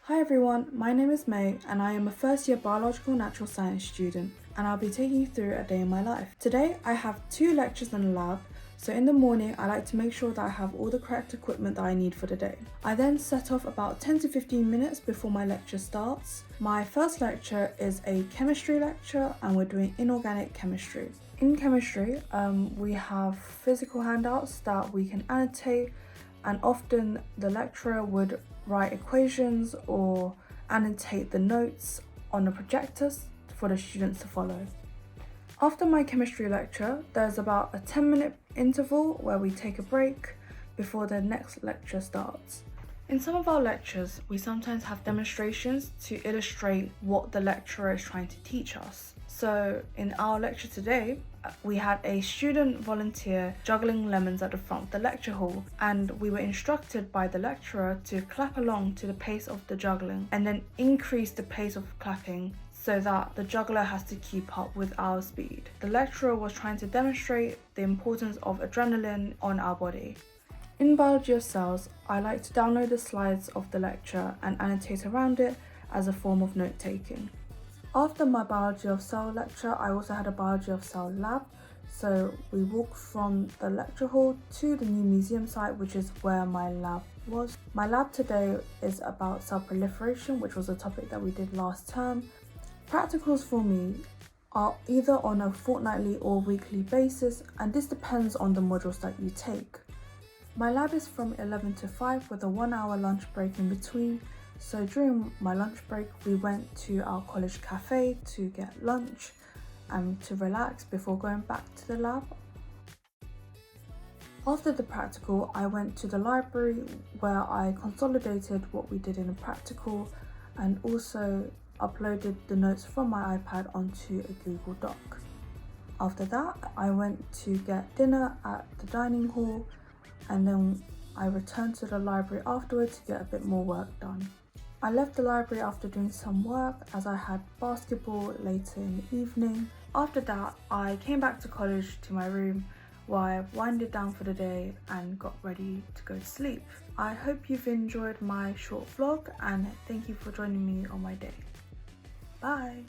Hi everyone, my name is May and I am a first year biological natural science student and I'll be taking you through a day in my life. Today I have 2 lectures in the lab, so in the morning I like to make sure that I have all the correct equipment that I need for the day. I then set off about 10 to 15 minutes before my lecture starts. My first lecture is a chemistry lecture and we're doing inorganic chemistry. In chemistry, we have physical handouts that we can annotate, and often the lecturer would write equations or annotate the notes on the projectors for the students to follow. After my chemistry lecture, there's about a 10-minute interval where we take a break before the next lecture starts. In some of our lectures, we sometimes have demonstrations to illustrate what the lecturer is trying to teach us. So in our lecture today, we had a student volunteer juggling lemons at the front of the lecture hall, and we were instructed by the lecturer to clap along to the pace of the juggling and then increase the pace of clapping so that the juggler has to keep up with our speed. The lecturer was trying to demonstrate the importance of adrenaline on our body. In biology of cells, I like to download the slides of the lecture and annotate around it as a form of note-taking. After my biology of cell lecture, I also had a biology of cell lab. So we walked from the lecture hall to the new museum site, which is where my lab was. My lab today is about cell proliferation, which was a topic that we did last term. Practicals for me are either on a fortnightly or weekly basis, and this depends on the modules that you take. My lab is from 11 to 5 with a 1-hour lunch break in between. So during my lunch break, we went to our college cafe to get lunch and to relax before going back to the lab. After the practical, I went to the library where I consolidated what we did in the practical and also uploaded the notes from my iPad onto a Google Doc. After that, I went to get dinner at the dining hall, and then I returned to the library afterwards to get a bit more work done. I left the library after doing some work as I had basketball later in the evening. After that, I came back to college to my room where I winded down for the day and got ready to go to sleep. I hope you've enjoyed my short vlog and thank you for joining me on my day. Bye!